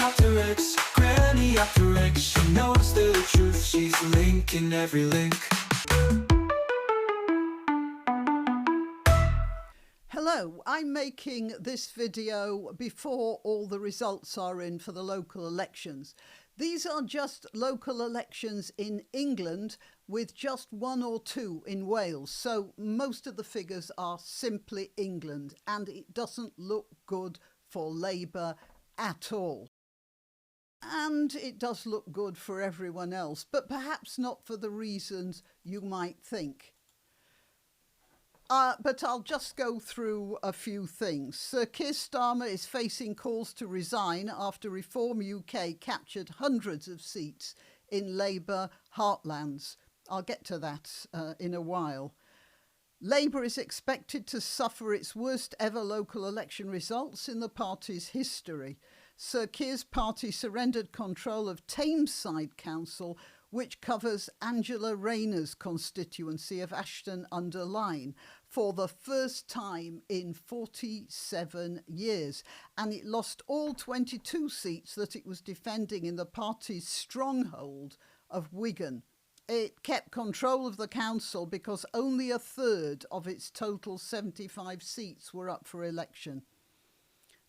granniopteryx, granniopteryx. She knows the truth, she's linking every link. Hello, I'm making this video before all the results are in for the local elections. These are just local elections in England with just one or two in Wales. So most of the figures are simply England, and it doesn't look good for Labour at all. And it does look good for everyone else, but perhaps not for the reasons you might think. But I'll just go through a few things. Sir Keir Starmer is facing calls to resign after Reform UK captured hundreds of seats in Labour heartlands. I'll get to that in a while. Labour is expected to suffer its worst ever local election results in the party's history. Sir Keir's party surrendered control of Tameside Council, which covers Angela Rayner's constituency of Ashton-under-Lyne, for the first time in 47 years. And it lost all 22 seats that it was defending in the party's stronghold of Wigan. It kept control of the council because only a third of its total 75 seats were up for election.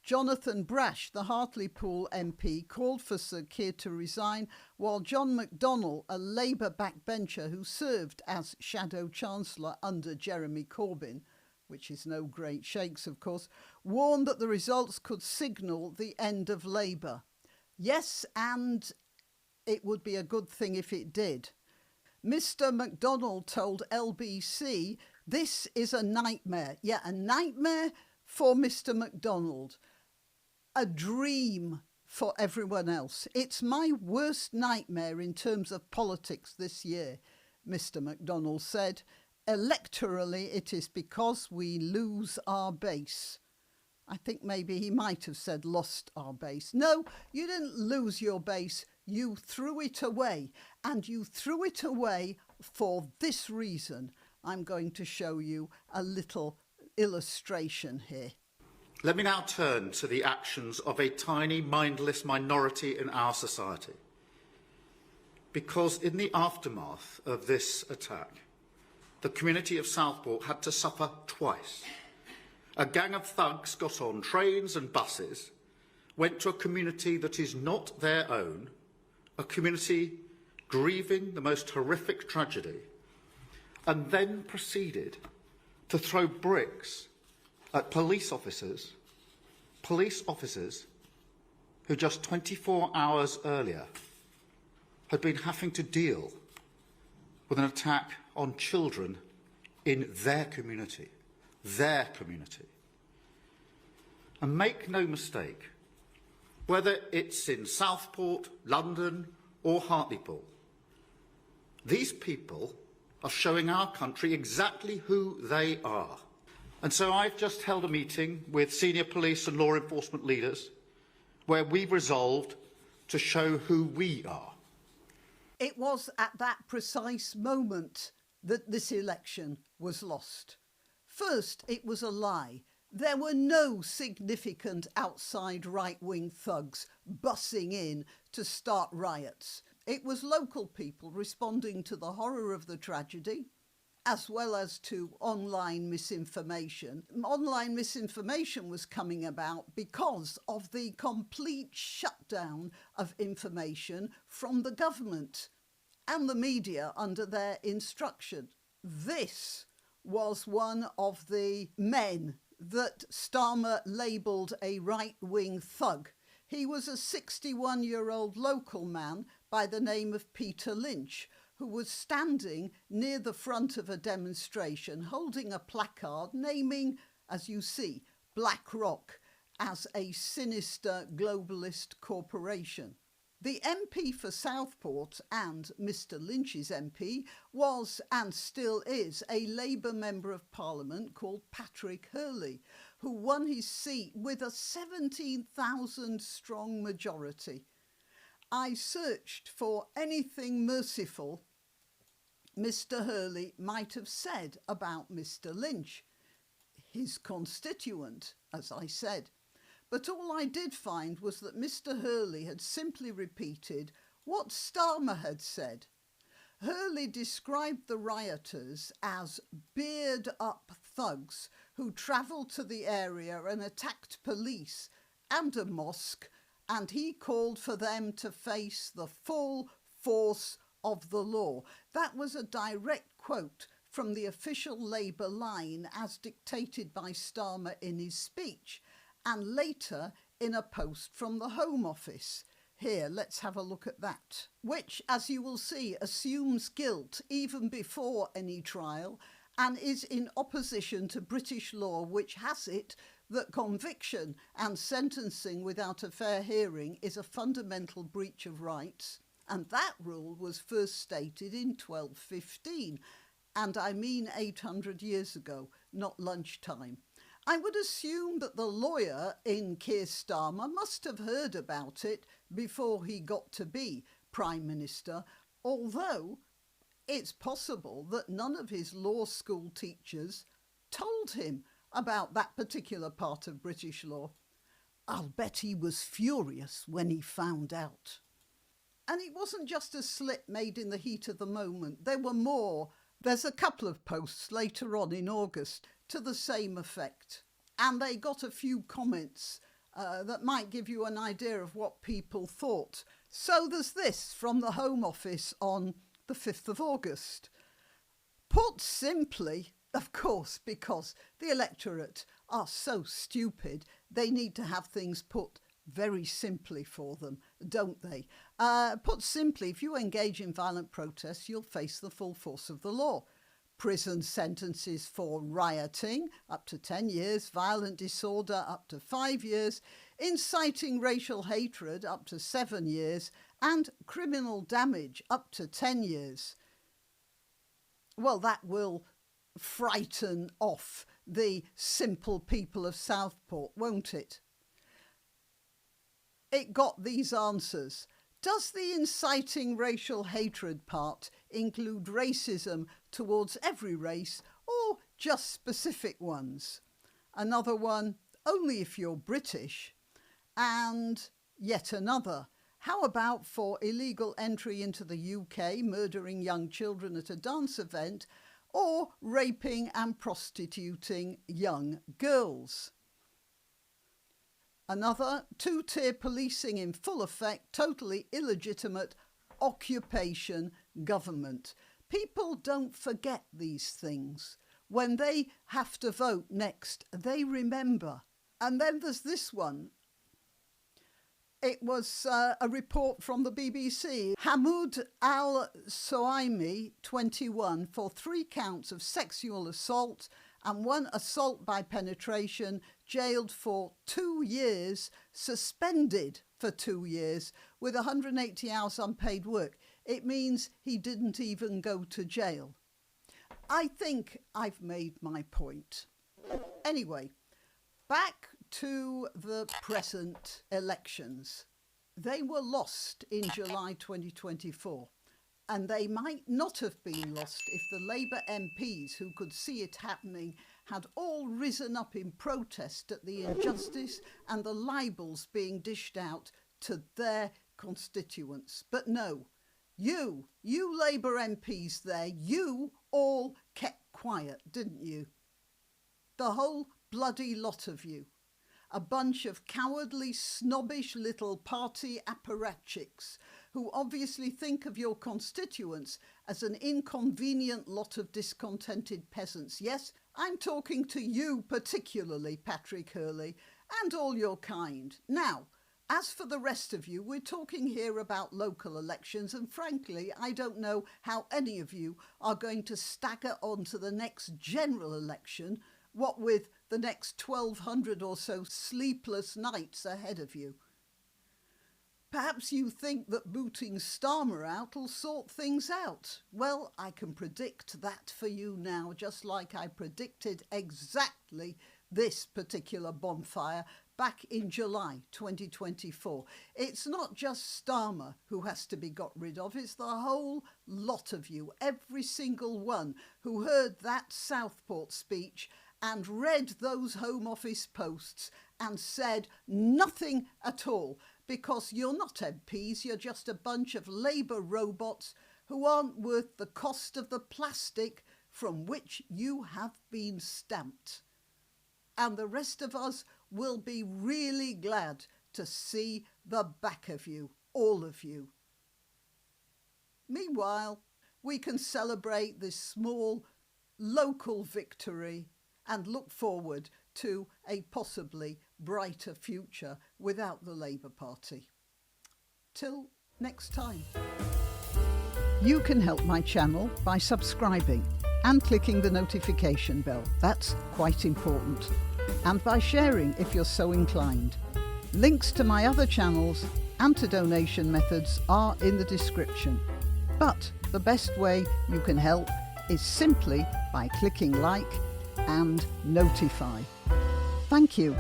Jonathan Brash, the Hartlepool MP, called for Sir Keir to resign, while John McDonnell, a Labour backbencher who served as Shadow Chancellor under Jeremy Corbyn, which is no great shakes of course, warned that the results could signal the end of Labour. Yes, and it would be a good thing if it did. Mr McDonnell told LBC, "This is a nightmare." Yeah, a nightmare for Mr McDonnell. A dream for everyone else. "It's my worst nightmare in terms of politics this year," Mr McDonnell said. "Electorally, it is because we lose our base." I think maybe he might have said lost our base. No, you didn't lose your base. You threw it away. And you threw it away for this reason. I'm going to show you a little illustration here. Let me now turn to the actions of a tiny, mindless minority in our society. Because in the aftermath of this attack, the community of Southport had to suffer twice. A gang of thugs got on trains and buses, went to a community that is not their own, a community grieving the most horrific tragedy, and then proceeded to throw bricks at police officers who just 24 hours earlier had been having to deal with an attack on children in their community. And make no mistake, whether it's in Southport, London or Hartlepool, these people are showing our country exactly who they are. And so I've just held a meeting with senior police and law enforcement leaders where we've resolved to show who we are. It was at that precise moment that this election was lost. First, it was a lie. There were no significant outside right-wing thugs bussing in to start riots. It was local people responding to the horror of the tragedy, as well as to online misinformation. Online misinformation was coming about because of the complete shutdown of information from the government and the media under their instruction. This was one of the men that Starmer labelled a right-wing thug. He was a 61-year-old local man by the name of Peter Lynch, who was standing near the front of a demonstration holding a placard naming, as you see, BlackRock as a sinister globalist corporation. The MP for Southport and Mr Lynch's MP was, and still is, a Labour Member of Parliament called Patrick Hurley, who won his seat with a 17,000 strong majority. I searched for anything merciful Mr Hurley might have said about Mr Lynch, his constituent, as I said. But all I did find was that Mr. Hurley had simply repeated what Starmer had said. Hurley described the rioters as beard-up thugs who travelled to the area and attacked police and a mosque, and he called for them to face the full force of the law. That was a direct quote from the official Labour line as dictated by Starmer in his speech, and later in a post from the Home Office. Here, let's have a look at that, which, as you will see, assumes guilt even before any trial and is in opposition to British law, which has it that conviction and sentencing without a fair hearing is a fundamental breach of rights. And that rule was first stated in 1215, and I mean 800 years ago, not lunchtime. I would assume that the lawyer in Keir Starmer must have heard about it before he got to be Prime Minister, although it's possible that none of his law school teachers told him about that particular part of British law. I'll bet he was furious when he found out. And it wasn't just a slip made in the heat of the moment. There were more. There's a couple of posts later on in August to the same effect. And they got a few comments that might give you an idea of what people thought. So there's this from the Home Office on the 5th of August. Put simply, of course, because the electorate are so stupid, they need to have things put very simply for them, don't they? Put simply, if you engage in violent protests, you'll face the full force of the law. Prison sentences for rioting, up to 10 years, violent disorder, up to 5 years, inciting racial hatred, up to 7 years, and criminal damage, up to 10 years. Well, that will frighten off the simple people of Southport, won't it? It got these answers. Does the inciting racial hatred part include racism towards every race or just specific ones? Another one, only if you're British. And yet another, how about for illegal entry into the UK, murdering young children at a dance event, or raping and prostituting young girls? Another, two-tier policing in full effect, totally illegitimate occupation government. People don't forget these things. When they have to vote next, they remember. And then there's this one. It was a report from the BBC. Hamoud al-Soaimi, 21, for 3 counts of sexual assault and 1 assault by penetration, jailed for 2 years, suspended for 2 years, with 180 hours unpaid work. It means he didn't even go to jail. I think I've made my point. Anyway, back to the present elections. They were lost in July 2024. And they might not have been lost if the Labour MPs who could see it happening had all risen up in protest at the injustice and the libels being dished out to their constituents. But no, you Labour MPs there, you all kept quiet, didn't you? The whole bloody lot of you. A bunch of cowardly, snobbish little party apparatchiks who obviously think of your constituents as an inconvenient lot of discontented peasants. Yes, I'm talking to you particularly, Patrick Hurley, and all your kind. Now, as for the rest of you, we're talking here about local elections, and frankly, I don't know how any of you are going to stagger on to the next general election, what with the next 1,200 or so sleepless nights ahead of you. Perhaps you think that booting Starmer out will sort things out. Well, I can predict that for you now, just like I predicted exactly this particular bonfire back in July 2024. It's not just Starmer who has to be got rid of, it's the whole lot of you, every single one who heard that Southport speech and read those Home Office posts and said nothing at all, because you're not MPs, you're just a bunch of Labour robots who aren't worth the cost of the plastic from which you have been stamped. And the rest of us will be really glad to see the back of you, all of you. Meanwhile, we can celebrate this small local victory and look forward to a possibly brighter future without the Labour Party. Till next time. You can help my channel by subscribing and clicking the notification bell. That's quite important. And by sharing if you're so inclined. Links to my other channels and to donation methods are in the description. But the best way you can help is simply by clicking like and notify. Thank you.